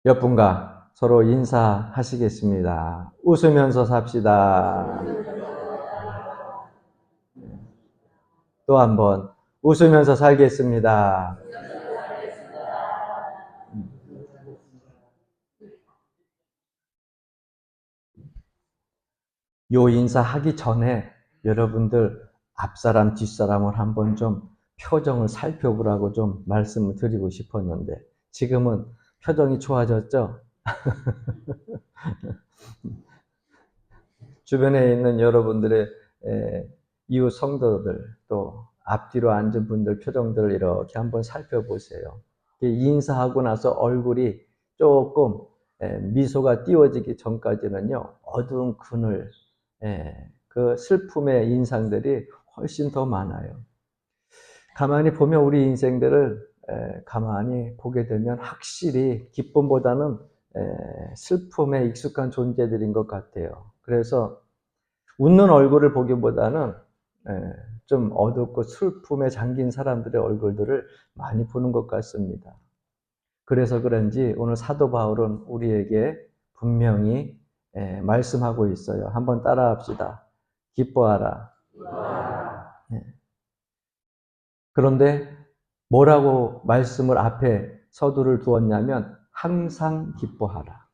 옆분과 서로 인사하시겠습니다. 웃으면서 삽시다. 또 한번 웃으면서 살겠습니다. 요 인사하기 전에 여러분들 앞사람 뒷사람을 한번 좀 표정을 살펴보라고 좀 말씀을 드리고 싶었는데 지금은 표정이 좋아졌죠? 주변에 있는 여러분들의 이웃 성도들 또 앞뒤로 앉은 분들 표정들을 이렇게 한번 살펴보세요. 인사하고 나서 얼굴이 조금 미소가 띄워지기 전까지는요, 어두운 그늘, 그 슬픔의 인상들이 훨씬 더 많아요. 가만히 보면 우리 인생들을 가만히 보게 되면 확실히 기쁨보다는 슬픔에 익숙한 존재들인 것 같아요. 그래서 웃는 얼굴을 보기보다는 좀 어둡고 슬픔에 잠긴 사람들의 얼굴들을 많이 보는 것 같습니다. 그래서 그런지 오늘 사도 바울은 우리에게 분명히 말씀하고 있어요. 한번 따라합시다. 기뻐하라. 그런데 뭐라고 말씀을 앞에 서두를 두었냐면 항상 기뻐하라.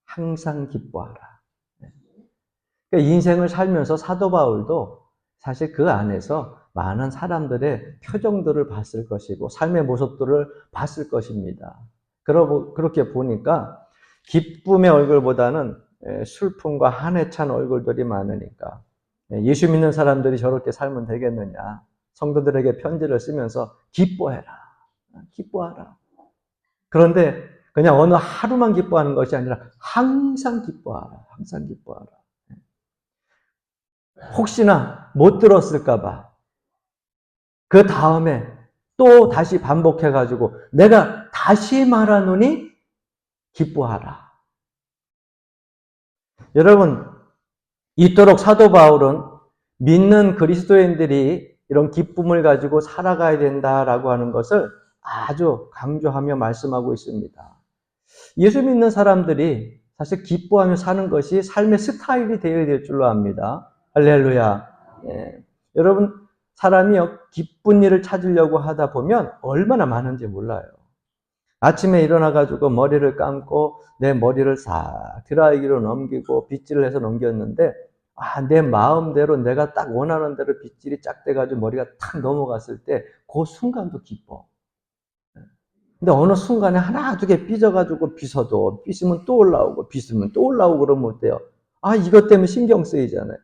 항상 기뻐하라. 그러니까 인생을 살면서 사도 바울도 사실 그 안에서 많은 사람들의 표정들을 봤을 것이고 삶의 모습들을 봤을 것입니다. 그렇게 보니까 기쁨의 얼굴보다는 슬픔과 한에 찬 얼굴들이 많으니까 예수 믿는 사람들이 저렇게 살면 되겠느냐. 성도들에게 편지를 쓰면서 기뻐해라. 기뻐하라. 그런데 그냥 어느 하루만 기뻐하는 것이 아니라 항상 기뻐하라. 항상 기뻐하라. 혹시나 못 들었을까봐 그 다음에 또 다시 반복해가지고 내가 다시 말하노니 기뻐하라. 여러분, 이토록 사도 바울은 믿는 그리스도인들이 이런 기쁨을 가지고 살아가야 된다라고 하는 것을 아주 강조하며 말씀하고 있습니다. 예수 믿는 사람들이 사실 기뻐하며 사는 것이 삶의 스타일이 되어야 될 줄로 압니다. 할렐루야. 예. 여러분, 사람이요, 기쁜 일을 찾으려고 하다 보면 얼마나 많은지 몰라요. 아침에 일어나가지고 머리를 감고 내 머리를 싹 드라이기로 넘기고 빗질을 해서 넘겼는데, 내 마음대로 내가 딱 원하는 대로 빗질이 쫙 돼가지고 머리가 탁 넘어갔을 때, 그 순간도 기뻐. 근데 어느 순간에 하나 두 개 삐져가지고 빗어도 빗으면 또 올라오고 빗으면 또 올라오고 그러면 어때요? 이것 때문에 신경 쓰이잖아요.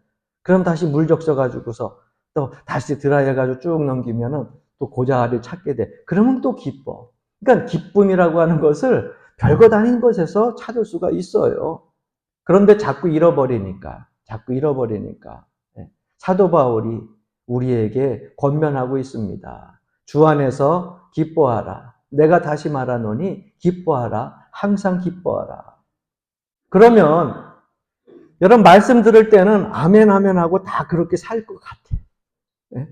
그럼 다시 물 적셔가지고서 또 다시 드라이해가지고 쭉 넘기면은 또 그 자리를 찾게 돼. 그러면 또 기뻐. 그러니까 기쁨이라고 하는 것을 별것 아닌 것에서 찾을 수가 있어요. 그런데 자꾸 잃어버리니까. 사도 바울이 우리에게 권면하고 있습니다. 주 안에서 기뻐하라. 내가 다시 말하노니 기뻐하라. 항상 기뻐하라. 그러면 여러분 말씀 들을 때는 아멘 아멘 하고 다 그렇게 살 것 같아.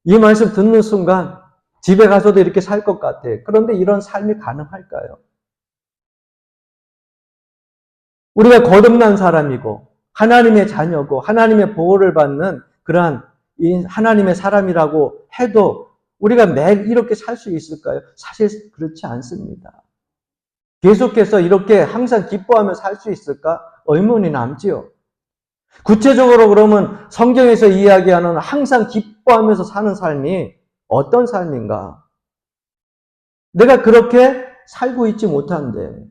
이 말씀 듣는 순간 집에 가서도 이렇게 살 것 같아. 그런데 이런 삶이 가능할까요? 우리가 거듭난 사람이고 하나님의 자녀고 하나님의 보호를 받는 그러한 하나님의 사람이라고 해도 우리가 매일 이렇게 살 수 있을까요? 사실 그렇지 않습니다. 계속해서 이렇게 항상 기뻐하며 살 수 있을까? 의문이 남지요. 구체적으로 그러면 성경에서 이야기하는 항상 기뻐하면서 사는 삶이 어떤 삶인가? 내가 그렇게 살고 있지 못한데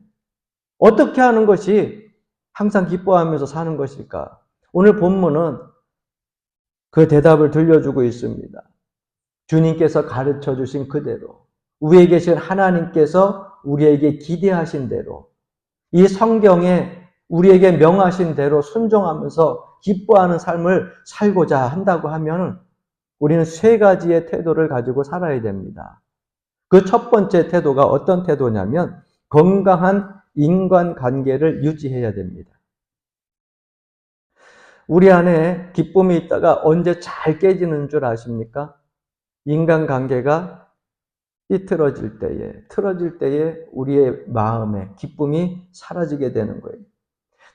어떻게 하는 것이 항상 기뻐하면서 사는 것일까? 오늘 본문은 그 대답을 들려주고 있습니다. 주님께서 가르쳐 주신 그대로, 위에 계신 하나님께서 우리에게 기대하신 대로, 이 성경에 우리에게 명하신 대로 순종하면서 기뻐하는 삶을 살고자 한다고 하면 우리는 세 가지의 태도를 가지고 살아야 됩니다. 그 첫 번째 태도가 어떤 태도냐면 건강한 인간관계를 유지해야 됩니다. 우리 안에 기쁨이 있다가 언제 잘 깨지는 줄 아십니까? 인간관계가 틀어질 때에 우리의 마음에 기쁨이 사라지게 되는 거예요.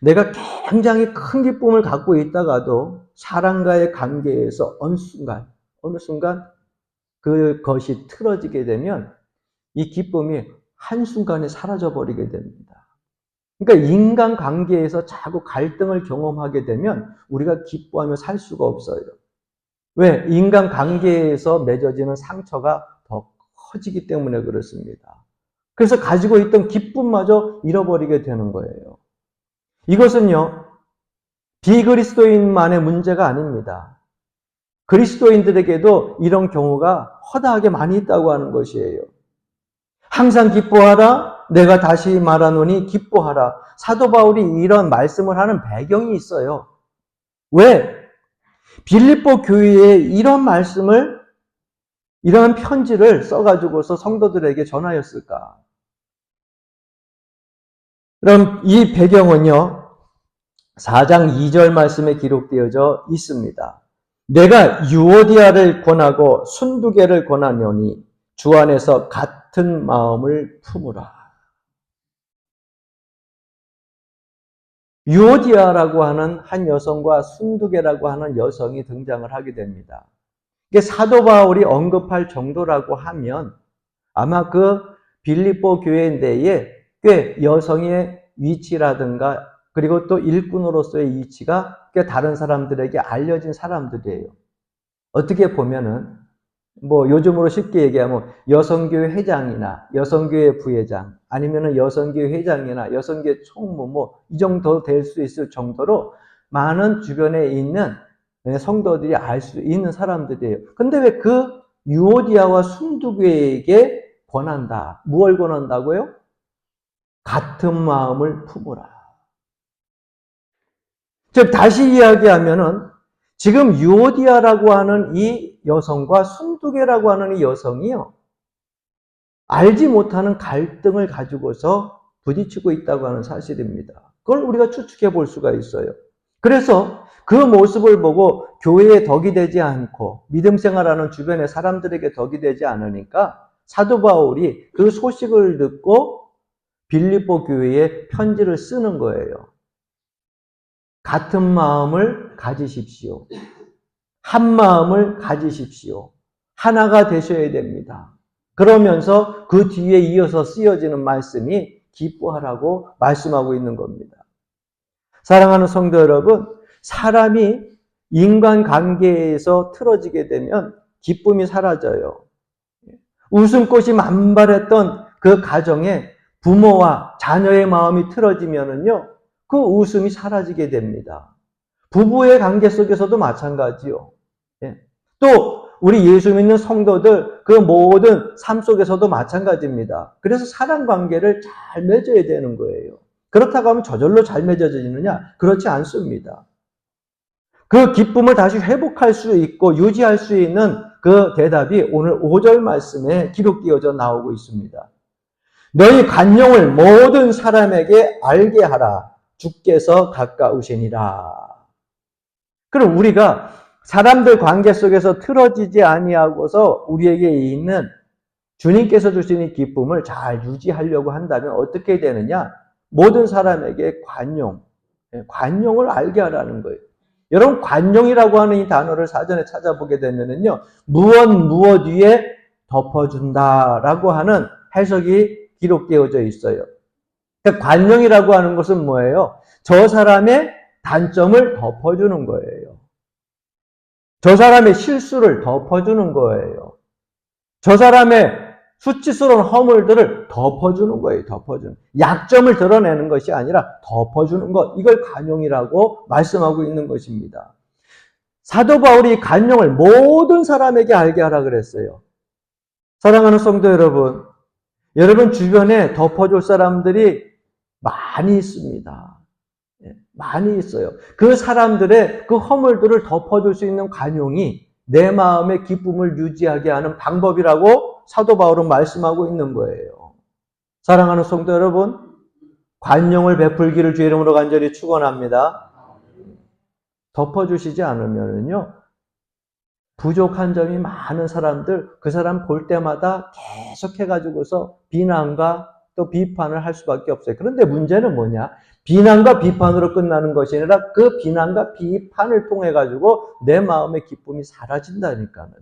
내가 굉장히 큰 기쁨을 갖고 있다가도 사람과의 관계에서 어느 순간 그것이 틀어지게 되면 이 기쁨이 한순간에 사라져버리게 됩니다. 그러니까 인간관계에서 자꾸 갈등을 경험하게 되면 우리가 기뻐하며 살 수가 없어요. 왜? 인간관계에서 맺어지는 상처가 더 커지기 때문에 그렇습니다. 그래서 가지고 있던 기쁨마저 잃어버리게 되는 거예요. 이것은요, 비그리스도인만의 문제가 아닙니다. 그리스도인들에게도 이런 경우가 허다하게 많이 있다고 하는 것이에요. 항상 기뻐하라. 내가 다시 말하노니 기뻐하라. 사도 바울이 이런 말씀을 하는 배경이 있어요. 왜? 빌립보 교회에 이런 편지를 써가지고서 성도들에게 전하였을까? 그럼 이 배경은요, 4장 2절 말씀에 기록되어져 있습니다. 내가 유오디아를 권하고 순두개를 권하노니 주 안에서 같은 마음을 품으라. 유오디아라고 하는 한 여성과 순두개라고 하는 여성이 등장을 하게 됩니다. 이게 사도 바울이 언급할 정도라고 하면 아마 그 빌립보 교회 내에 꽤 여성의 위치라든가 그리고 또 일꾼으로서의 위치가 꽤 다른 사람들에게 알려진 사람들이에요. 어떻게 보면은 뭐 요즘으로 쉽게 얘기하면 여성교회 회장이나 여성교회 부회장 아니면은 여성교회 회장이나 여성교회 총무 뭐 이 정도 될 수 있을 정도로 많은 주변에 있는 성도들이 알 수 있는 사람들이에요. 근데 왜 그 유오디아와 순두교에게 권한다. 무엇을 권한다고요? 같은 마음을 품으라. 즉 다시 이야기하면은 지금 유오디아라고 하는 이 여성과 순두개라고 하는 이 여성이요. 알지 못하는 갈등을 가지고서 부딪히고 있다고 하는 사실입니다. 그걸 우리가 추측해 볼 수가 있어요. 그래서 그 모습을 보고 교회에 덕이 되지 않고 믿음 생활하는 주변의 사람들에게 덕이 되지 않으니까 사도 바울이 그 소식을 듣고 빌립보 교회에 편지를 쓰는 거예요. 같은 마음을 가지십시오. 한 마음을 가지십시오. 하나가 되셔야 됩니다. 그러면서 그 뒤에 이어서 쓰여지는 말씀이 기뻐하라고 말씀하고 있는 겁니다. 사랑하는 성도 여러분, 사람이 인간관계에서 틀어지게 되면 기쁨이 사라져요. 웃음꽃이 만발했던 그 가정에 부모와 자녀의 마음이 틀어지면은요, 그 웃음이 사라지게 됩니다. 부부의 관계 속에서도 마찬가지요. 또 우리 예수 믿는 성도들 그 모든 삶 속에서도 마찬가지입니다. 그래서 사랑 관계를 잘 맺어야 되는 거예요. 그렇다고 하면 저절로 잘 맺어지느냐? 그렇지 않습니다. 그 기쁨을 다시 회복할 수 있고 유지할 수 있는 그 대답이 오늘 5절 말씀에 기록되어져 나오고 있습니다. 너희 관용을 모든 사람에게 알게 하라. 주께서 가까우시니라. 그럼 우리가 사람들 관계 속에서 틀어지지 아니하고서 우리에게 있는 주님께서 주시는 기쁨을 잘 유지하려고 한다면 어떻게 되느냐? 모든 사람에게 관용을 알게 하라는 거예요. 여러분, 관용이라고 하는 이 단어를 사전에 찾아보게 되면은요, 무엇 위에 덮어준다라고 하는 해석이 기록되어져 있어요. 그러니까 관용이라고 하는 것은 뭐예요? 저 사람의 단점을 덮어주는 거예요. 저 사람의 실수를 덮어주는 거예요. 저 사람의 수치스러운 허물들을 덮어주는 거예요. 약점을 드러내는 것이 아니라 덮어주는 것. 이걸 관용이라고 말씀하고 있는 것입니다. 사도 바울이 관용을 모든 사람에게 알게 하라 그랬어요. 사랑하는 성도 여러분, 여러분 주변에 덮어줄 사람들이 많이 있습니다. 많이 있어요. 그 사람들의 그 허물들을 덮어줄 수 있는 관용이 내 마음의 기쁨을 유지하게 하는 방법이라고 사도 바울은 말씀하고 있는 거예요. 사랑하는 성도 여러분, 관용을 베풀기를 주의 이름으로 간절히 축원합니다. 덮어주시지 않으면요, 부족한 점이 많은 사람들, 그 사람 볼 때마다 계속해가지고서 비난과 또 비판을 할 수밖에 없어요. 그런데 문제는 뭐냐? 비난과 비판으로 끝나는 것이 아니라 그 비난과 비판을 통해가지고 내 마음의 기쁨이 사라진다니까요.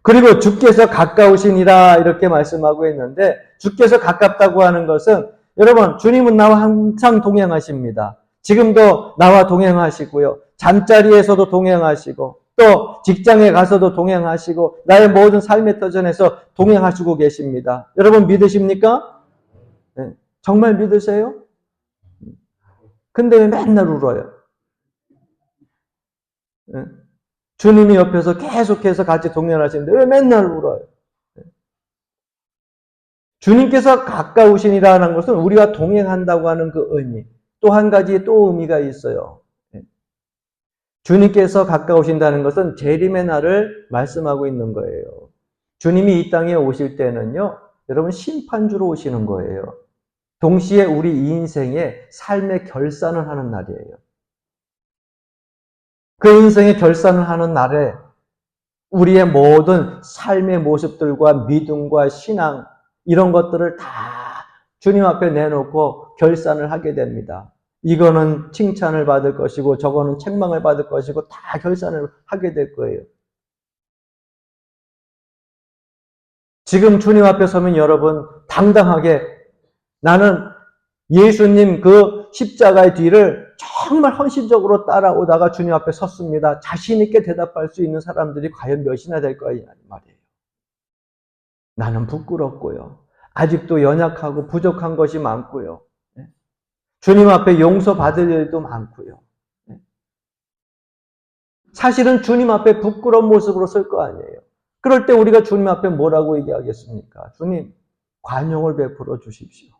그리고 주께서 가까우시니라 이렇게 말씀하고 있는데, 주께서 가깝다고 하는 것은, 여러분, 주님은 나와 항상 동행하십니다. 지금도 나와 동행하시고요. 잠자리에서도 동행하시고, 또 직장에 가서도 동행하시고, 나의 모든 삶의 터전에서 동행하시고 계십니다. 여러분 믿으십니까? 네. 정말 믿으세요? 근데 왜 맨날 울어요? 네. 주님이 옆에서 계속해서 같이 동행하시는데 왜 맨날 울어요? 주님께서 가까우시니라는 것은 우리가 동행한다고 하는 그 의미, 또 한 가지 또 의미가 있어요. 주님께서 가까우신다는 것은 재림의 날을 말씀하고 있는 거예요. 주님이 이 땅에 오실 때는요, 여러분 심판주로 오시는 거예요. 동시에 우리 인생의 삶의 결산을 하는 날이에요. 그 인생의 결산을 하는 날에 우리의 모든 삶의 모습들과 믿음과 신앙 이런 것들을 다 주님 앞에 내놓고 결산을 하게 됩니다. 이거는 칭찬을 받을 것이고 저거는 책망을 받을 것이고 다 결산을 하게 될 거예요. 지금 주님 앞에 서면 여러분 당당하게 나는 예수님 그 십자가의 뒤를 정말 헌신적으로 따라오다가 주님 앞에 섰습니다. 자신 있게 대답할 수 있는 사람들이 과연 몇이나 될 거냐 말이에요. 나는 부끄럽고요. 아직도 연약하고 부족한 것이 많고요. 주님 앞에 용서받을 일도 많고요. 사실은 주님 앞에 부끄러운 모습으로 설 거 아니에요. 그럴 때 우리가 주님 앞에 뭐라고 얘기하겠습니까? 주님, 관용을 베풀어 주십시오.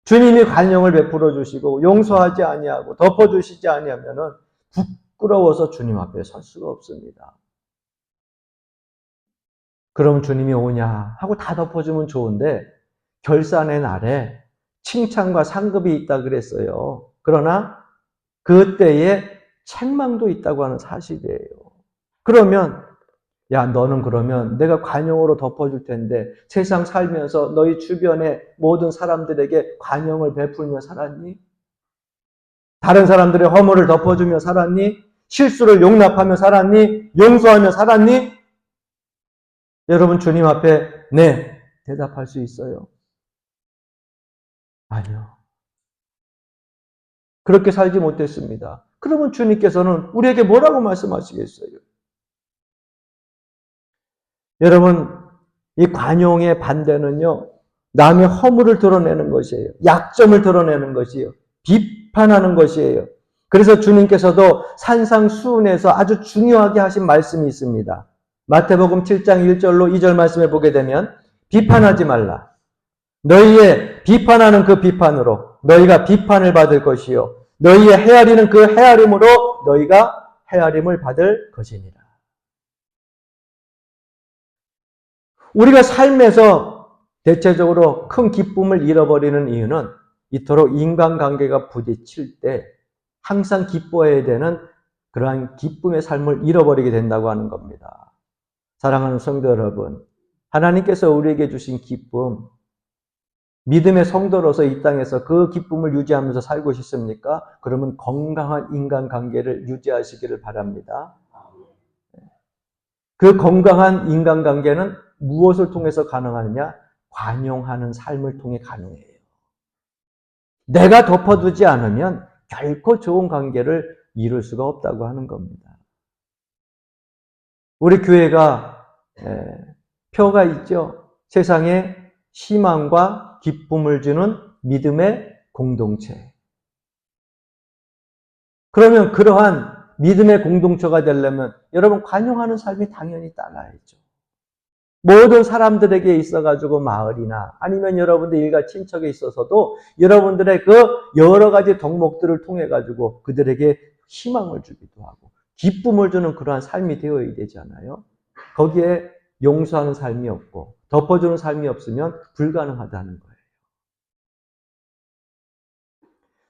주님이 관용을 베풀어 주시고 용서하지 아니하고 덮어 주시지 아니하면은 부끄러워서 주님 앞에 설 수가 없습니다. 그럼 주님이 오냐 하고 다 덮어주면 좋은데 결산의 날에 칭찬과 상급이 있다 그랬어요. 그러나 그때에 책망도 있다고 하는 사실이에요. 그러면 야 너는 그러면 내가 관용으로 덮어줄 텐데 세상 살면서 너희 주변의 모든 사람들에게 관용을 베풀며 살았니? 다른 사람들의 허물을 덮어주며 살았니? 실수를 용납하며 살았니? 용서하며 살았니? 여러분 주님 앞에 네 대답할 수 있어요? 아니요. 그렇게 살지 못했습니다. 그러면 주님께서는 우리에게 뭐라고 말씀하시겠어요? 여러분 이 관용의 반대는요. 남의 허물을 드러내는 것이에요. 약점을 드러내는 것이에요. 비판하는 것이에요. 그래서 주님께서도 산상수훈에서 아주 중요하게 하신 말씀이 있습니다. 마태복음 7장 1절로 2절 말씀에 보게 되면 비판하지 말라. 너희의 비판하는 그 비판으로 너희가 비판을 받을 것이요. 너희의 헤아리는 그 헤아림으로 너희가 헤아림을 받을 것이니라. 우리가 삶에서 대체적으로 큰 기쁨을 잃어버리는 이유는 이토록 인간관계가 부딪힐 때 항상 기뻐해야 되는 그러한 기쁨의 삶을 잃어버리게 된다고 하는 겁니다. 사랑하는 성도 여러분, 하나님께서 우리에게 주신 기쁨, 믿음의 성도로서 이 땅에서 그 기쁨을 유지하면서 살고 싶습니까? 그러면 건강한 인간관계를 유지하시기를 바랍니다. 그 건강한 인간관계는 무엇을 통해서 가능하느냐? 관용하는 삶을 통해 가능해요. 내가 덮어두지 않으면 결코 좋은 관계를 이룰 수가 없다고 하는 겁니다. 우리 교회가 표가 있죠. 세상에 희망과 기쁨을 주는 믿음의 공동체. 그러면 그러한 믿음의 공동체가 되려면 여러분 관용하는 삶이 당연히 따라야죠. 모든 사람들에게 있어가지고 마을이나 아니면 여러분들 일가 친척에 있어서도 여러분들의 그 여러 가지 덕목들을 통해가지고 그들에게 희망을 주기도 하고 기쁨을 주는 그러한 삶이 되어야 되잖아요. 거기에 용서하는 삶이 없고 덮어주는 삶이 없으면 불가능하다는 거예요.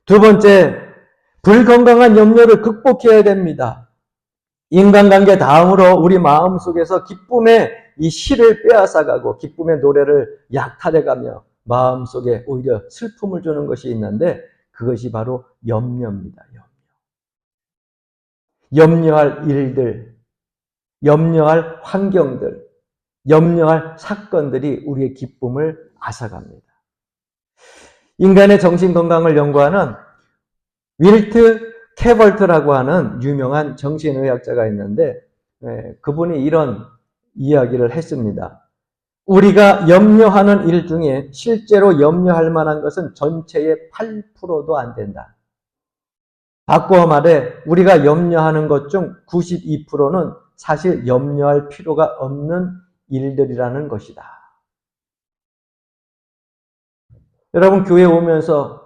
두 번째, 불건강한 염려를 극복해야 됩니다. 인간관계 다음으로 우리 마음속에서 기쁨의 이 실을 빼앗아가고 기쁨의 노래를 약탈해가며 마음속에 오히려 슬픔을 주는 것이 있는데 그것이 바로 염려입니다. 염려할 일들, 염려할 환경들, 염려할 사건들이 우리의 기쁨을 앗아갑니다. 인간의 정신건강을 연구하는 윌트 캐벌트라고 하는 유명한 정신의학자가 있는데 그분이 이런 이야기를 했습니다. 우리가 염려하는 일 중에 실제로 염려할 만한 것은 전체의 8%도 안 된다. 바꿔 말해 우리가 염려하는 것 중 92%는 사실 염려할 필요가 없는 일들이라는 것이다. 여러분 교회 오면서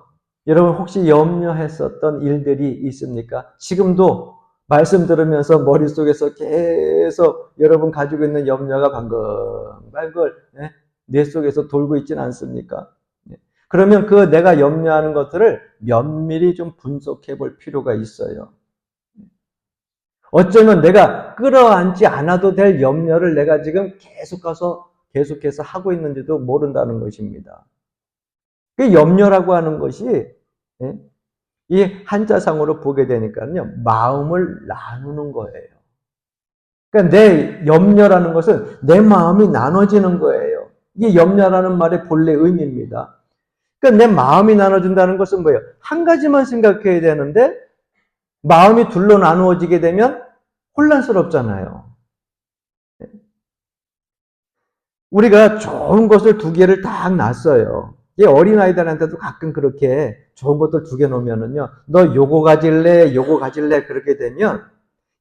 여러분 혹시 염려했었던 일들이 있습니까? 지금도 말씀 들으면서 머릿속에서 계속 여러분 가지고 있는 염려가 방글방글 뇌 속에서 돌고 있지는 않습니까? 그러면 그 내가 염려하는 것들을 면밀히 좀 분석해 볼 필요가 있어요. 어쩌면 내가 끌어안지 않아도 될 염려를 내가 지금 계속해서 하고 있는지도 모른다는 것입니다. 그 염려라고 하는 것이 이 한자상으로 보게 되니까요, 마음을 나누는 거예요. 그러니까 내 염려라는 것은 내 마음이 나눠지는 거예요. 이게 염려라는 말의 본래 의미입니다. 그러니까 내 마음이 나눠진다는 것은 뭐예요? 한 가지만 생각해야 되는데 마음이 둘로 나누어지게 되면 혼란스럽잖아요. 우리가 좋은 것을 두 개를 딱 놨어요. 어린아이들한테도 가끔 그렇게 좋은 것들 두 개 놓으면은요, 너 요거 가질래, 요거 가질래, 그렇게 되면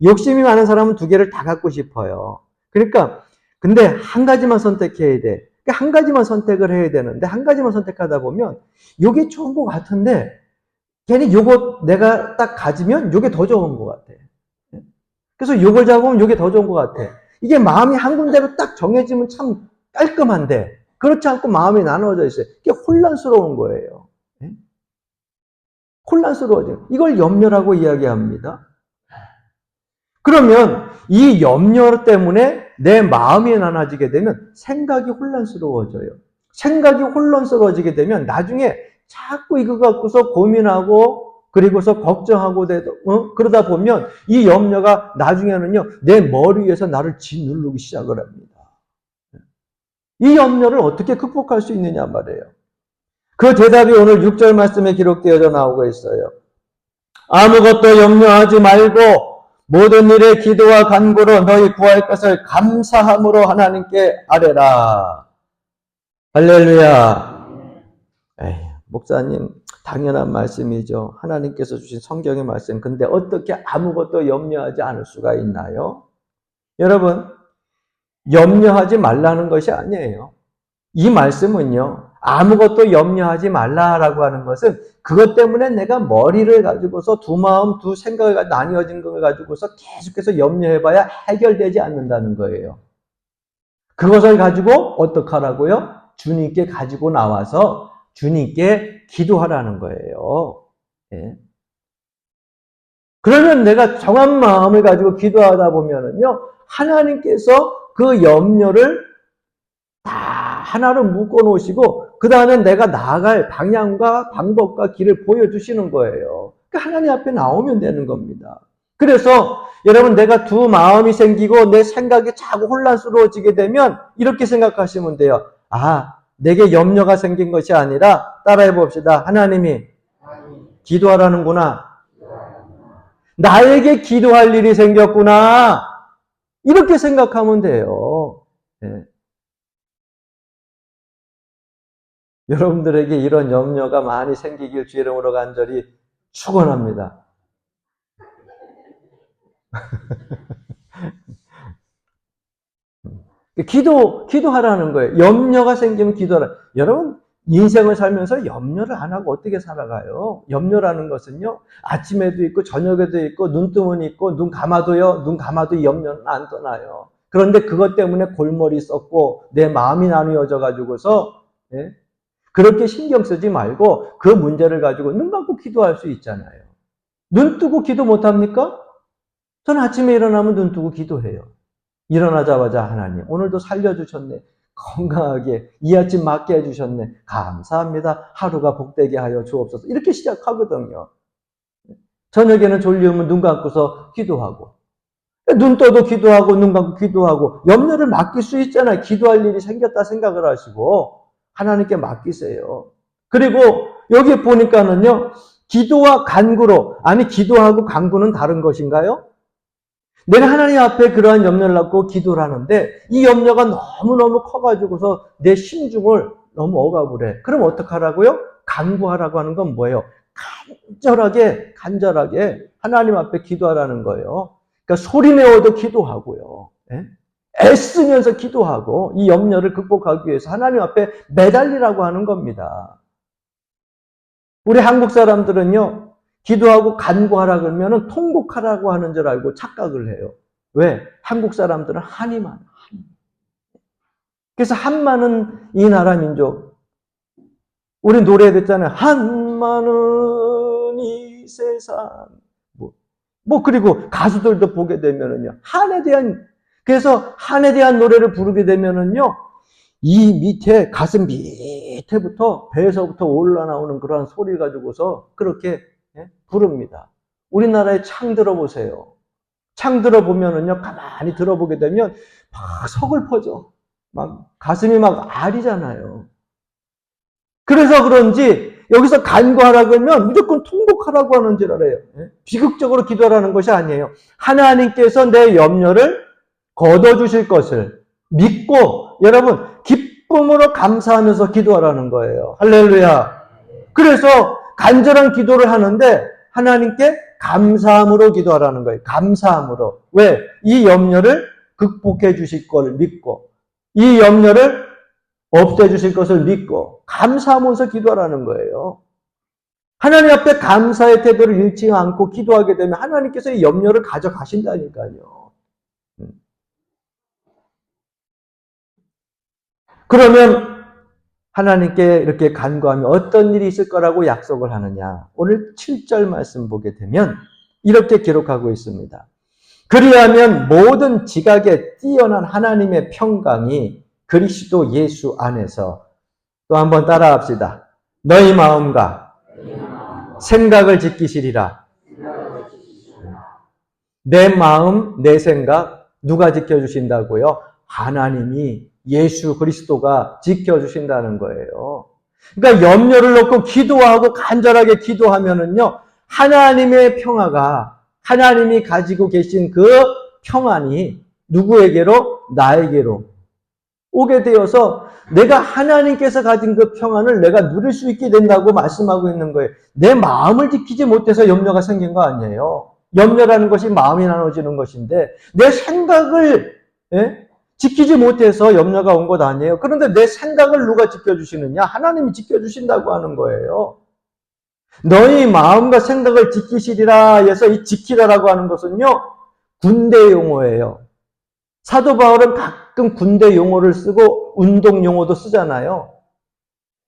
욕심이 많은 사람은 두 개를 다 갖고 싶어요. 그러니까, 근데 한 가지만 선택해야 돼. 한 가지만 선택을 해야 되는데, 한 가지만 선택하다 보면, 요게 좋은 것 같은데, 괜히 요거 내가 딱 가지면 요게 더 좋은 것 같아. 그래서 요걸 잡으면 요게 더 좋은 것 같아. 이게 마음이 한 군데로 딱 정해지면 참 깔끔한데, 그렇지 않고 마음이 나눠져 있어요. 이게 혼란스러운 거예요. 혼란스러워져요. 이걸 염려라고 이야기합니다. 그러면 이 염려 때문에 내 마음이 나눠지게 되면 생각이 혼란스러워져요. 생각이 혼란스러워지게 되면 나중에 자꾸 이거 갖고서 고민하고 그리고서 걱정하고 그러다 보면 이 염려가 나중에는요 내 머리 위에서 나를 짓누르기 시작을 합니다. 이 염려를 어떻게 극복할 수 있느냐 말이에요. 그 대답이 오늘 6절 말씀에 기록되어져 나오고 있어요. 아무것도 염려하지 말고 모든 일에 기도와 간구로 너희 구할 것을 감사함으로 하나님께 아뢰라. 할렐루야. 에이, 목사님 당연한 말씀이죠. 하나님께서 주신 성경의 말씀. 근데 어떻게 아무것도 염려하지 않을 수가 있나요? 여러분, 염려하지 말라는 것이 아니에요. 이 말씀은요, 아무것도 염려하지 말라라고 하는 것은 그것 때문에 내가 머리를 가지고서 두 마음, 두 생각이 나뉘어진 걸 가지고서 계속해서 염려해봐야 해결되지 않는다는 거예요. 그것을 가지고 어떡하라고요? 주님께 가지고 나와서 주님께 기도하라는 거예요. 예. 그러면 내가 정한 마음을 가지고 기도하다 보면은요, 하나님께서 그 염려를 다 하나로 묶어 놓으시고 그 다음에 내가 나아갈 방향과 방법과 길을 보여주시는 거예요. 그러니까 하나님 앞에 나오면 되는 겁니다. 그래서 여러분 내가 두 마음이 생기고 내 생각이 자꾸 혼란스러워지게 되면 이렇게 생각하시면 돼요. 아, 내게 염려가 생긴 것이 아니라 따라해 봅시다. 하나님이 기도하라는구나. 나에게 기도할 일이 생겼구나. 이렇게 생각하면 돼요. 네. 여러분들에게 이런 염려가 많이 생기길 주의 이름으로 간절히 축원합니다. 기도하라는 거예요. 염려가 생기면 기도하라. 여러분, 인생을 살면서 염려를 안 하고 어떻게 살아가요? 염려라는 것은요, 아침에도 있고, 저녁에도 있고, 눈 뜨면 있고, 눈 감아도요, 눈 감아도 염려는 안 떠나요. 그런데 그것 때문에 골머리 썩고, 내 마음이 나누어져 가지고서, 예? 그렇게 신경 쓰지 말고, 그 문제를 가지고 눈 감고 기도할 수 있잖아요. 눈 뜨고 기도 못합니까? 저는 아침에 일어나면 눈 뜨고 기도해요. 일어나자마자 하나님 오늘도 살려주셨네. 건강하게 이 아침 맞게 해주셨네. 감사합니다. 하루가 복되게 하여 주옵소서. 이렇게 시작하거든요. 저녁에는 졸리우면 눈 감고서 기도하고 눈 떠도 기도하고 눈 감고 기도하고 염려를 맡길 수 있잖아요. 기도할 일이 생겼다 생각을 하시고 하나님께 맡기세요. 그리고 여기 보니까는요. 기도와 간구로 아니 기도하고 간구는 다른 것인가요? 내가 하나님 앞에 그러한 염려를 갖고 기도를 하는데 이 염려가 너무너무 커가지고서 내 심중을 너무 억압을 해. 그럼 어떡하라고요? 간구하라고 하는 건 뭐예요? 간절하게 하나님 앞에 기도하라는 거예요. 그러니까 소리내어도 기도하고요. 예? 애쓰면서 기도하고 이 염려를 극복하기 위해서 하나님 앞에 매달리라고 하는 겁니다. 우리 한국 사람들은요. 기도하고 간구하라 그러면 통곡하라고 하는 줄 알고 착각을 해요. 왜? 한국 사람들은 한이 많아. 한. 그래서 한 많은 이 나라 민족. 우리 노래 듣잖아요. 한 많은 이 세상. 그리고 가수들도 보게 되면은요. 그래서 한에 대한 노래를 부르게 되면은요. 이 밑에, 가슴 밑에부터, 배에서부터 올라나오는 그러한 소리 가지고서 그렇게 부릅니다. 우리나라에 창 들어보세요. 창 들어보면은요, 가만히 들어보게 되면 막 서글퍼져. 막 가슴이 막 아리잖아요. 그래서 그런지 여기서 간구하라고 하면 무조건 통곡하라고 하는 줄 알아요. 비극적으로 기도하라는 것이 아니에요. 하나님께서 내 염려를 걷어주실 것을 믿고 여러분 기쁨으로 감사하면서 기도하라는 거예요. 할렐루야. 그래서 간절한 기도를 하는데 하나님께 감사함으로 기도하라는 거예요. 감사함으로. 왜? 이 염려를 극복해 주실 걸 믿고 이 염려를 없애주실 것을 믿고 감사하면서 기도하라는 거예요. 하나님 앞에 감사의 태도를 잃지 않고 기도하게 되면 하나님께서 이 염려를 가져가신다니까요. 그러면 하나님께 이렇게 간구하면 어떤 일이 있을 거라고 약속을 하느냐. 오늘 7절 말씀 보게 되면 이렇게 기록하고 있습니다. 그리하면 모든 지각에 뛰어난 하나님의 평강이 그리스도 예수 안에서 또 한번 따라합시다. 너희 마음과 생각을 지키시리라. 내 마음, 내 생각 누가 지켜주신다고요? 하나님이 예수 그리스도가 지켜주신다는 거예요. 그러니까 염려를 놓고 기도하고 간절하게 기도하면은요, 하나님의 평화가 하나님이 가지고 계신 그 평안이 누구에게로? 나에게로 오게 되어서 내가 하나님께서 가진 그 평안을 내가 누릴 수 있게 된다고 말씀하고 있는 거예요. 내 마음을 지키지 못해서 염려가 생긴 거 아니에요. 염려라는 것이 마음이 나눠지는 것인데 내 생각을 지키지 못해서 염려가 온 것 아니에요. 그런데 내 생각을 누가 지켜주시느냐? 하나님이 지켜주신다고 하는 거예요. 너희 마음과 생각을 지키시리라 해서 이 지키라라고 하는 것은요. 군대 용어예요. 사도 바울은 가끔 군대 용어를 쓰고 운동 용어도 쓰잖아요.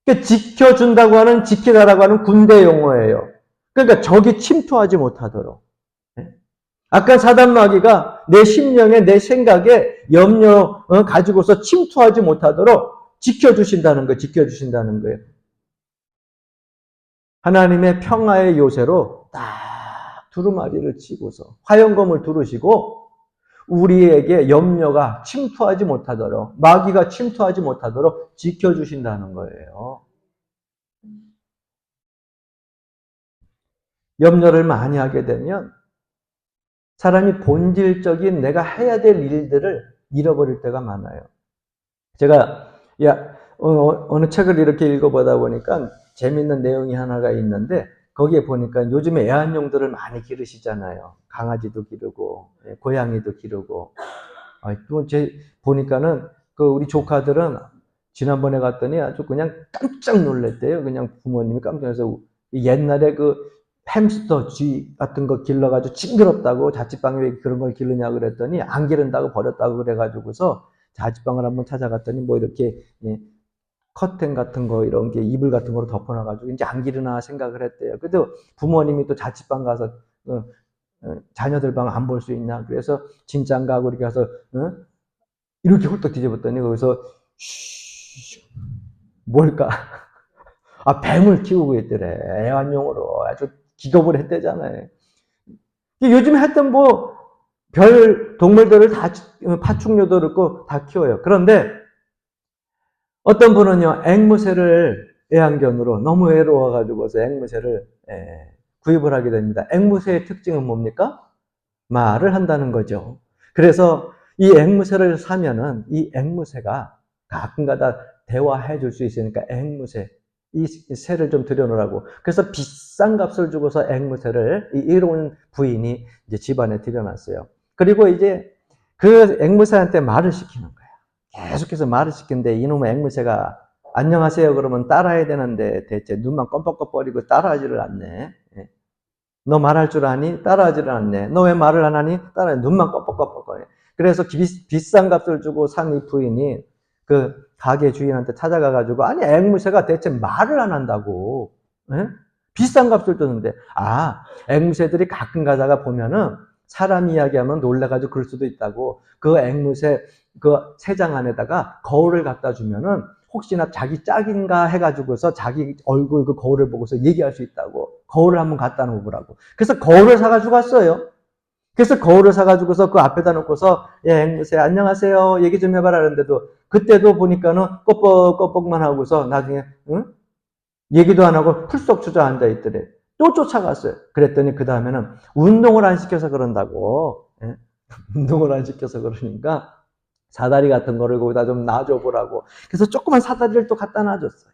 그러니까 지켜준다고 하는 지키라라고 하는 군대 용어예요. 그러니까 적이 침투하지 못하도록. 아까 사단 마귀가 내 심령에 내 생각에 염려 가지고서 침투하지 못하도록 지켜주신다는 거예요. 지켜주신다는 거예요. 하나님의 평화의 요새로 딱 두루마리를 치고서 화영검을 두르시고 우리에게 염려가 침투하지 못하도록 마귀가 침투하지 못하도록 지켜주신다는 거예요. 염려를 많이 하게 되면 사람이 본질적인 내가 해야 될 일들을 잃어버릴 때가 많아요. 제가 어느 책을 이렇게 읽어보다 보니까 재밌는 내용이 하나가 있는데 거기에 보니까 요즘에 애완용들을 많이 기르시잖아요. 강아지도 기르고 고양이도 기르고 또 보니까는 그 우리 조카들은 지난번에 갔더니 아주 그냥 깜짝 놀랐대요. 그냥 부모님이 깜짝 놀라서 옛날에 그 햄스터 쥐 같은 거 길러가지고 징그럽다고 자취방에 왜 그런 걸 기르냐 그랬더니 안 기른다고 버렸다고 그래가지고서 자취방을 한번 찾아갔더니 뭐 이렇게 커튼 같은 거 이런 게 이불 같은 거로 덮어놔가지고 이제 안 기르나 생각을 했대요. 그래도 부모님이 또 자취방 가서 자녀들 방 안 볼 수 있냐? 그래서 진짠가 하고 이렇게 가서 이렇게 훌떡 뒤집었더니 거기서 뭘까? 아, 뱀을 키우고 있더래. 애완용으로 아주 기겁을 했대잖아요. 요즘에 하여튼 뭐 별 동물들을 다 파충류도 그렇고 다 키워요. 그런데 어떤 분은요, 앵무새를 애완견으로 너무 외로워가지고서 앵무새를 구입을 하게 됩니다. 앵무새의 특징은 뭡니까? 말을 한다는 거죠. 그래서 이 앵무새를 사면은 이 앵무새가 가끔가다 대화해 줄 수 있으니까 앵무새, 이 새를 좀 들여놓으라고. 그래서 비싼 값을 주고서 앵무새를 이 이로운 부인이 이제 집안에 들여놨어요. 그리고 이제 그 앵무새한테 말을 시키는 거야. 계속해서 말을 시키는데 이놈의 앵무새가 안녕하세요 그러면 따라야 되는데 대체 눈만 껌뻑껌뻑거리고 따라하지를 않네. 너 말할 줄 아니? 따라하지를 않네. 너 왜 말을 안 하니? 따라해. 눈만 껌뻑껌뻑거려. 그래서 비싼 값을 주고 산 이 부인이 그 가게 주인한테 찾아가가지고 아니 앵무새가 대체 말을 안 한다고. 에? 비싼 값을 줬는데 앵무새들이 가끔 가다가 보면은 사람 이야기하면 놀래가지고 그럴 수도 있다고. 그 앵무새 그 새장 안에다가 거울을 갖다 주면은 혹시나 자기 짝인가 해가지고서 자기 얼굴 그 거울을 보고서 얘기할 수 있다고. 거울을 한번 갖다 놓으라고. 그래서 거울을 사가지고 왔어요. 그래서 거울을 사가지고서 그 앞에다 놓고서 앵무새 안녕하세요 얘기 좀 해봐라 하는데도 그때도 보니까는 껍벅껍벅만 하고서 나중에 얘기도 안 하고 풀썩 주저앉아 있더래. 또 쫓아갔어요. 그랬더니 그 다음에는 운동을 안 시켜서 그런다고. 운동을 안 시켜서 그러니까 사다리 같은 거를 거기다 좀 놔줘 보라고. 그래서 조그만 사다리를 또 갖다 놔줬어요.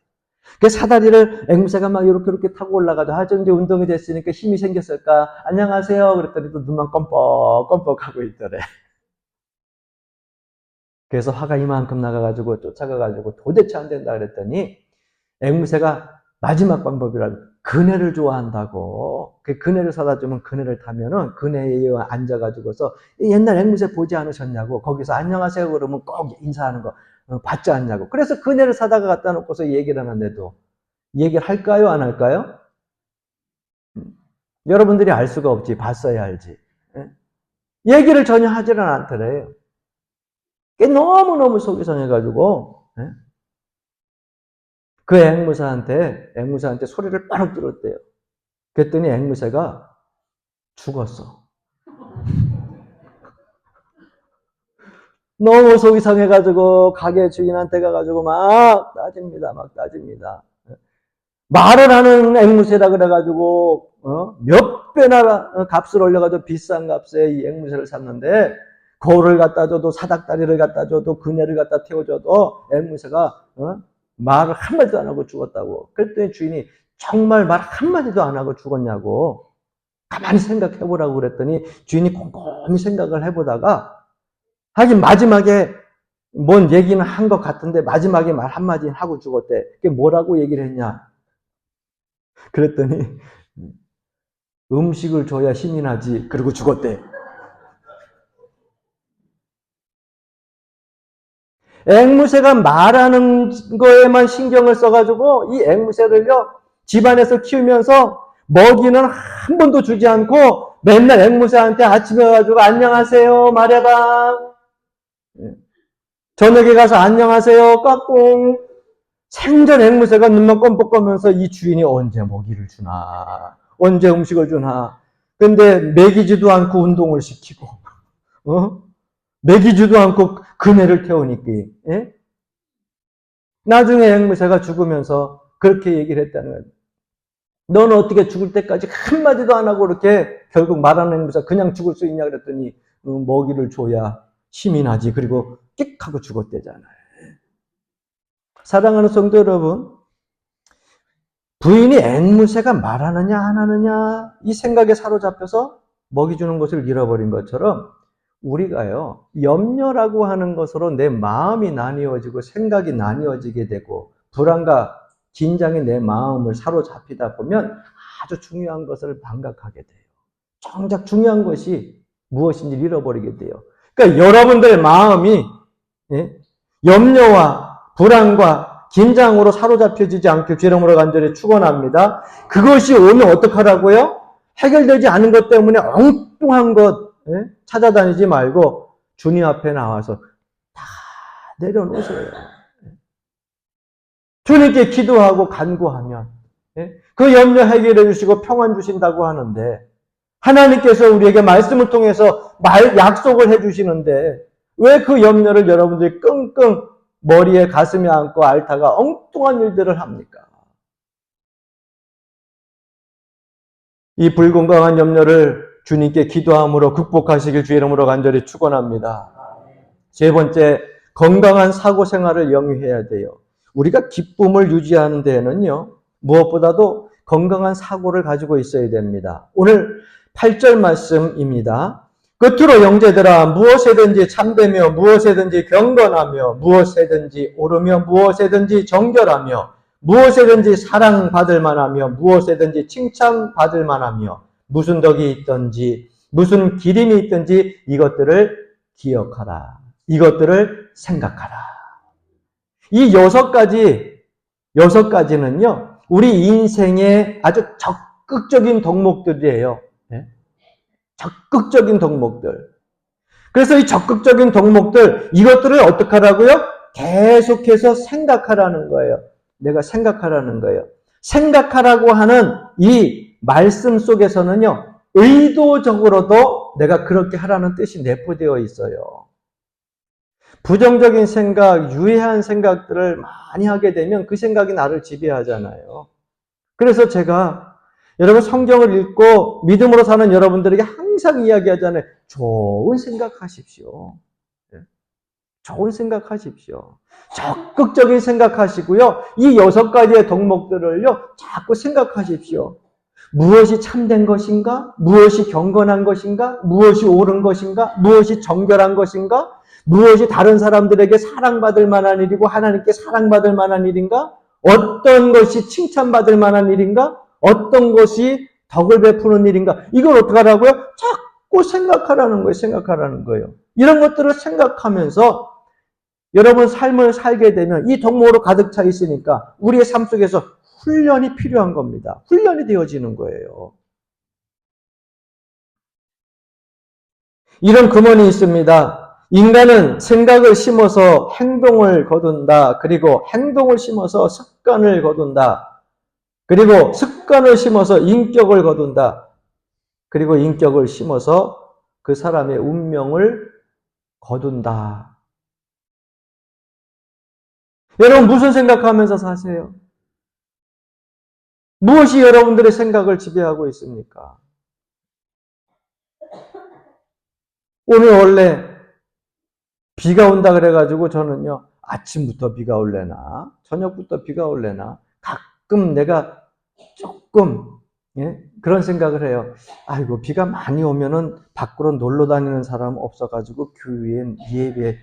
그 사다리를 앵무새가 막 이렇게 타고 올라가도 좀 이제 운동이 됐으니까 힘이 생겼을까? 안녕하세요. 그랬더니 또 눈만 껌뻑껌뻑 하고 있더래. 그래서 화가 이만큼 나가가지고 쫓아가가지고 도대체 안 된다 그랬더니 앵무새가 마지막 방법이라고 그네를 좋아한다고. 그 그네를 사다 주면 그네를 타면은 그네에 앉아가지고서 옛날 앵무새 보지 않으셨냐고. 거기서 안녕하세요 그러면 꼭 인사하는 거 받지 않냐고. 그래서 그네를 사다가 갖다 놓고서 얘기를 하는데도 얘기를 할까요? 안 할까요? 여러분들이 알 수가 없지. 봤어야 알지. 얘기를 전혀 하지는 않더래요. 너무너무 속이 상해가지고 그 앵무새한테 소리를 빡 들었대요. 그랬더니 앵무새가 죽었어. 너무 속이 상해가지고 가게 주인한테 가가지고 막 따집니다. 말을 하는 앵무새다 그래가지고 몇 배나 값을 올려가지고 비싼 값에 이 앵무새를 샀는데 거울을 갖다 줘도 사닥다리를 갖다 줘도 그네를 갖다 태워줘도 앵무새가 말을 한마디도 안 하고 죽었다고. 그랬더니 주인이 정말 말 한마디도 안 하고 죽었냐고. 가만히 생각해보라고 그랬더니 주인이 곰곰이 생각을 해보다가 하긴 마지막에 뭔 얘기는 한 것 같은데 마지막에 말 한마디 하고 죽었대. 그게 뭐라고 얘기를 했냐. 그랬더니 음식을 줘야 힘이 나지. 그리고 죽었대. 앵무새가 말하는 거에만 신경을 써가지고 이 앵무새를요 집안에서 키우면서 먹이는 한 번도 주지 않고 맨날 앵무새한테 아침에 가지고 안녕하세요 말해봐. 저녁에 가서 안녕하세요 까꿍. 생전 앵무새가 눈만 껌뻑거면서 이 주인이 언제 먹이를 주나 언제 음식을 주나. 근데 먹이지도 않고 운동을 시키고 먹이지도 않고 그네를 태우니까 나중에 앵무새가 죽으면서 그렇게 얘기를 했다는 거예요. 너는 어떻게 죽을 때까지 한마디도 안 하고 이렇게 결국 말하는 앵무새가 그냥 죽을 수 있냐 그랬더니 먹이를 줘야 힘이 나지. 그리고 끽 하고 죽었대잖아요. 사랑하는 성도 여러분, 부인이 앵무새가 말하느냐 안 하느냐 이 생각에 사로잡혀서 먹이 주는 것을 잃어버린 것처럼 우리가요 염려라고 하는 것으로 내 마음이 나뉘어지고 생각이 나뉘어지게 되고 불안과 긴장이 내 마음을 사로잡히다 보면 아주 중요한 것을 반각하게 돼요. 정작 중요한 것이 무엇인지 잃어버리게 돼요. 그러니까 여러분들의 마음이 염려와 불안과 긴장으로 사로잡혀지지 않게 주의 이름으로 간절히 축원합니다. 그것이 오면 어떡하라고요? 해결되지 않은 것 때문에 엉뚱한 것 찾아다니지 말고 주님 앞에 나와서 다 내려놓으세요. 주님께 기도하고 간구하면 그 염려 해결해 주시고 평안 주신다고 하는데, 하나님께서 우리에게 말씀을 통해서 약속을 해 주시는데 왜 그 염려를 여러분들이 끙끙 머리에 가슴에 안고 앓다가 엉뚱한 일들을 합니까? 이 불건강한 염려를 주님께 기도함으로 극복하시길 주의 이름으로 간절히 축원합니다. 세 번째, 건강한 사고 생활을 영위해야 돼요. 우리가 기쁨을 유지하는 데에는요, 무엇보다도 건강한 사고를 가지고 있어야 됩니다. 오늘 8절 말씀입니다. 끝으로 형제들아, 무엇에든지 참되며 무엇에든지 경건하며 무엇에든지 옳으며 무엇에든지 정결하며 무엇에든지 사랑받을 만하며 무엇에든지 칭찬받을 만하며 무슨 덕이 있든지 무슨 기림이 있든지 이것들을 기억하라. 이것들을 생각하라. 이 6가지는요, 우리 인생의 아주 적극적인 덕목들이에요. 적극적인 덕목들. 그래서 이 적극적인 덕목들, 이것들을 어떻게 하라고요? 계속해서 생각하라는 거예요. 내가 생각하라는 거예요. 생각하라고 하는 이 말씀 속에서는요, 의도적으로도 내가 그렇게 하라는 뜻이 내포되어 있어요. 부정적인 생각, 유해한 생각들을 많이 하게 되면 그 생각이 나를 지배하잖아요. 그래서 제가 여러분 성경을 읽고 믿음으로 사는 여러분들에게 항상 이야기하잖아요. 좋은 생각하십시오. 좋은 생각하십시오. 적극적인 생각하시고요. 이 6가지의 덕목들을요, 자꾸 생각하십시오. 무엇이 참된 것인가? 무엇이 경건한 것인가? 무엇이 옳은 것인가? 무엇이 정결한 것인가? 무엇이 다른 사람들에게 사랑받을 만한 일이고 하나님께 사랑받을 만한 일인가? 어떤 것이 칭찬받을 만한 일인가? 어떤 것이 덕을 베푸는 일인가? 이걸 어떻게 하라고요? 자꾸 생각하라는 거예요. 생각하라는 거예요. 이런 것들을 생각하면서 여러분 삶을 살게 되면 이 덕목으로 가득 차 있으니까 우리의 삶 속에서 훈련이 필요한 겁니다. 훈련이 되어지는 거예요. 이런 금언이 있습니다. 인간은 생각을 심어서 행동을 거둔다. 그리고 행동을 심어서 습관을 거둔다. 그리고 습관을 심어서 인격을 거둔다. 그리고 인격을 심어서 그 사람의 운명을 거둔다. 여러분 무슨 생각하면서 사세요? 무엇이 여러분들의 생각을 지배하고 있습니까? 오늘 원래 비가 온다 그래가지고 저는요, 아침부터 비가 올래나, 저녁부터 비가 올래나, 가끔 내가 조금, 그런 생각을 해요. 아이고, 비가 많이 오면은 밖으로 놀러 다니는 사람 없어가지고 교회에 예배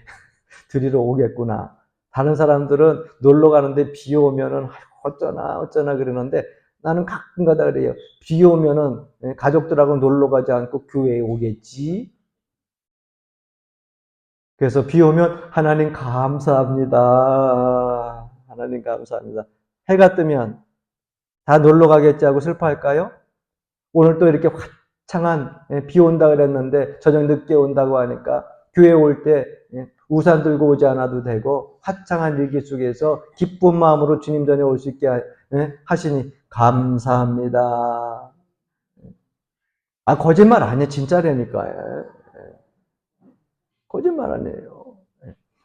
드리러 오겠구나. 다른 사람들은 놀러 가는데 비 오면은 어쩌나 그러는데 나는 가끔 가다 그래요. 비 오면은 가족들하고 놀러 가지 않고 교회에 오겠지. 그래서 비 오면 하나님 감사합니다. 하나님 감사합니다. 해가 뜨면 다 놀러 가겠지 하고 슬퍼할까요? 오늘 또 이렇게 화창한 비 온다 그랬는데 저녁 늦게 온다고 하니까 교회 올 때 우산 들고 오지 않아도 되고 화창한 일기 속에서 기쁜 마음으로 주님 전에 올 수 있게 하시니 감사합니다. 아, 거짓말 아니에요. 진짜라니까요. 거짓말 아니에요.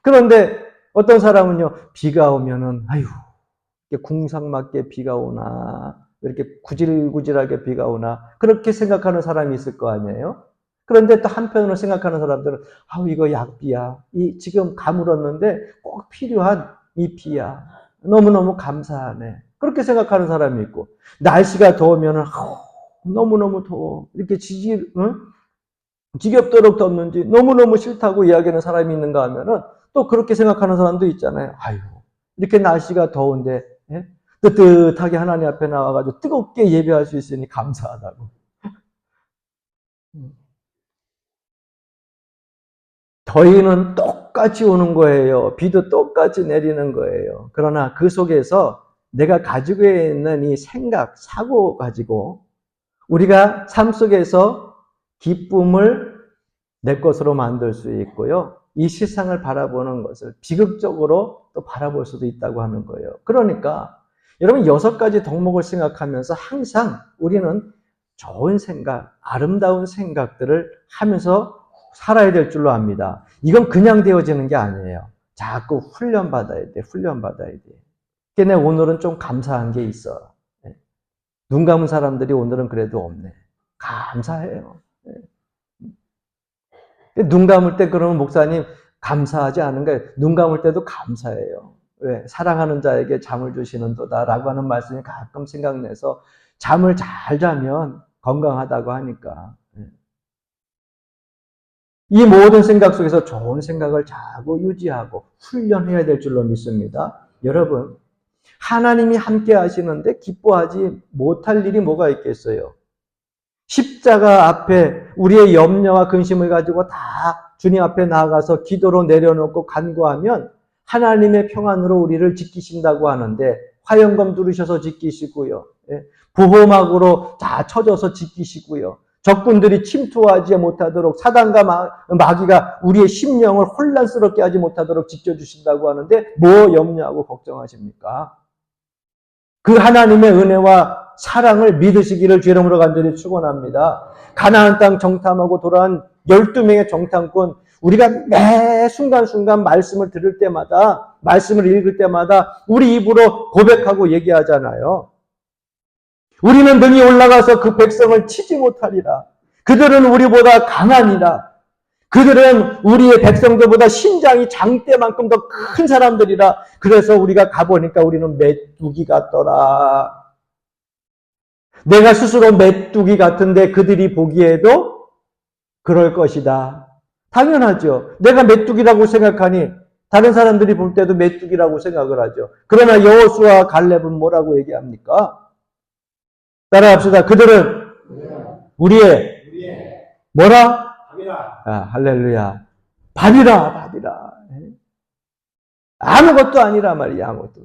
그런데 어떤 사람은요, 비가 오면은, 아유, 이렇게 궁상맞게 비가 오나, 이렇게 구질구질하게 비가 오나, 그렇게 생각하는 사람이 있을 거 아니에요? 그런데 또 한편으로 생각하는 사람들은, 아우, 이거 약비야. 지금 가물었는데 꼭 필요한 이 비야. 너무너무 감사하네. 그렇게 생각하는 사람이 있고, 날씨가 더우면은, 너무너무 더워. 이렇게 지겹도록 덥는지 너무너무 싫다고 이야기하는 사람이 있는가 하면은 또 그렇게 생각하는 사람도 있잖아요. 아유, 이렇게 날씨가 더운데 뜨뜻하게 하나님 앞에 나와가지고 뜨겁게 예배할 수 있으니 감사하다고. 더위는 똑같이 오는 거예요. 비도 똑같이 내리는 거예요. 그러나 그 속에서 내가 가지고 있는 이 생각, 사고 가지고 우리가 삶 속에서 기쁨을 내 것으로 만들 수 있고요. 이 세상을 바라보는 것을 비극적으로 또 바라볼 수도 있다고 하는 거예요. 그러니까 여러분 6가지 덕목을 생각하면서 항상 우리는 좋은 생각, 아름다운 생각들을 하면서 살아야 될 줄로 압니다. 이건 그냥 되어지는 게 아니에요. 자꾸 훈련받아야 돼. 훈련받아야 돼. 근데 오늘은 좀 감사한 게 있어. 눈 감은 사람들이 오늘은 그래도 없네. 감사해요. 눈 감을 때 그러면 목사님 감사하지 않은가요? 눈 감을 때도 감사해요. 왜? 사랑하는 자에게 잠을 주시는도다 라고 하는 말씀이 가끔 생각나서 잠을 잘 자면 건강하다고 하니까. 이 모든 생각 속에서 좋은 생각을 자꾸 유지하고 훈련해야 될 줄로 믿습니다. 여러분, 하나님이 함께 하시는데 기뻐하지 못할 일이 뭐가 있겠어요? 십자가 앞에 우리의 염려와 근심을 가지고 다 주님 앞에 나아가서 기도로 내려놓고 간구하면 하나님의 평안으로 우리를 지키신다고 하는데 화영검 두르셔서 지키시고요. 보호막으로 다 쳐져서 지키시고요. 적군들이 침투하지 못하도록 사단과 마귀가 우리의 심령을 혼란스럽게 하지 못하도록 지켜주신다고 하는데 뭐 염려하고 걱정하십니까? 그 하나님의 은혜와 사랑을 믿으시기를 주 이름으로 간절히 축원합니다. 가나안 땅 정탐하고 돌아온 12명의 정탐꾼, 우리가 매 순간순간 말씀을 들을 때마다, 말씀을 읽을 때마다 우리 입으로 고백하고 얘기하잖아요. 우리는 등이 올라가서 그 백성을 치지 못하리라. 그들은 우리보다 강하니라. 그들은 우리의 백성들보다 신장이 장대만큼 더 큰 사람들이라. 그래서 우리가 가보니까 우리는 메뚜기 같더라. 내가 스스로 메뚜기 같은데 그들이 보기에도 그럴 것이다. 당연하죠. 내가 메뚜기라고 생각하니 다른 사람들이 볼 때도 메뚜기라고 생각을 하죠. 그러나 여호수아와 갈렙은 뭐라고 얘기합니까? 따라합시다. 그들은 우리의 뭐라? 할렐루야. 밥이라. 아무것도 아니라 말이야. 아무것도.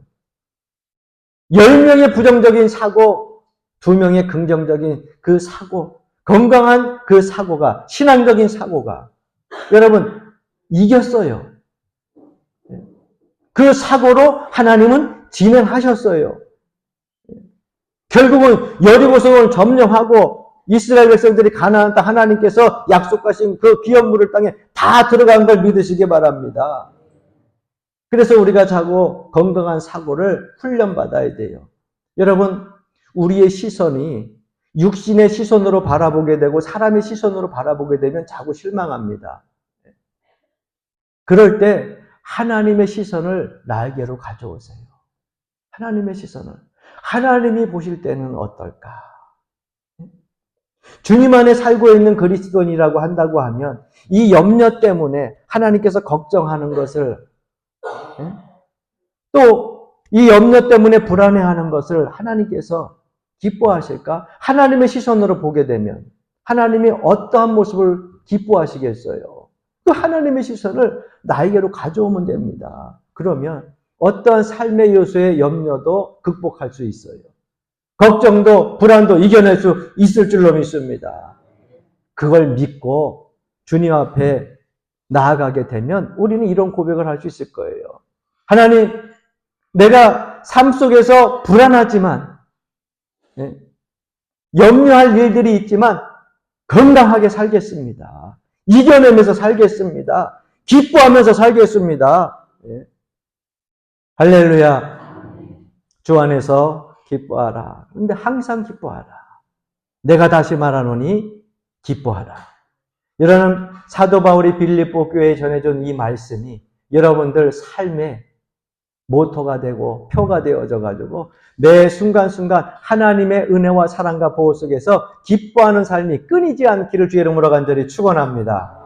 10명의 부정적인 사고, 2명의 긍정적인 그 사고, 건강한 그 사고가, 신앙적인 사고가 여러분 이겼어요. 그 사고로 하나님은 진행하셨어요. 결국은 여리고성을 점령하고 이스라엘 백성들이 가나안 땅 하나님께서 약속하신 그 귀한 물을 땅에 다 들어간 걸 믿으시기 바랍니다. 그래서 우리가 자꾸 건강한 사고를 훈련받아야 돼요. 여러분, 우리의 시선이 육신의 시선으로 바라보게 되고 사람의 시선으로 바라보게 되면 자꾸 실망합니다. 그럴 때 하나님의 시선을 나에게로 가져오세요. 하나님의 시선을. 하나님이 보실 때는 어떨까? 주님 안에 살고 있는 그리스도인이라고 한다고 하면 이 염려 때문에 하나님께서 걱정하는 것을 또 이 염려 때문에 불안해하는 것을 하나님께서 기뻐하실까? 하나님의 시선으로 보게 되면 하나님이 어떠한 모습을 기뻐하시겠어요? 그 하나님의 시선을 나에게로 가져오면 됩니다. 그러면 어떠한 삶의 요소의 염려도 극복할 수 있어요. 걱정도 불안도 이겨낼 수 있을 줄로 믿습니다. 그걸 믿고 주님 앞에 나아가게 되면 우리는 이런 고백을 할 수 있을 거예요. 하나님, 내가 삶 속에서 불안하지만 염려할 일들이 있지만 건강하게 살겠습니다. 이겨내면서 살겠습니다. 기뻐하면서 살겠습니다. 할렐루야. 주 안에서 기뻐하라. 근데 항상 기뻐하라. 내가 다시 말하노니 기뻐하라. 여러분, 사도 바울이 빌립보 교회에 전해준 이 말씀이 여러분들 삶의 모토가 되고 표가 되어져 가지고 매 순간순간 하나님의 은혜와 사랑과 보호 속에서 기뻐하는 삶이 끊이지 않기를 주의 이름으로 간절히 축원합니다.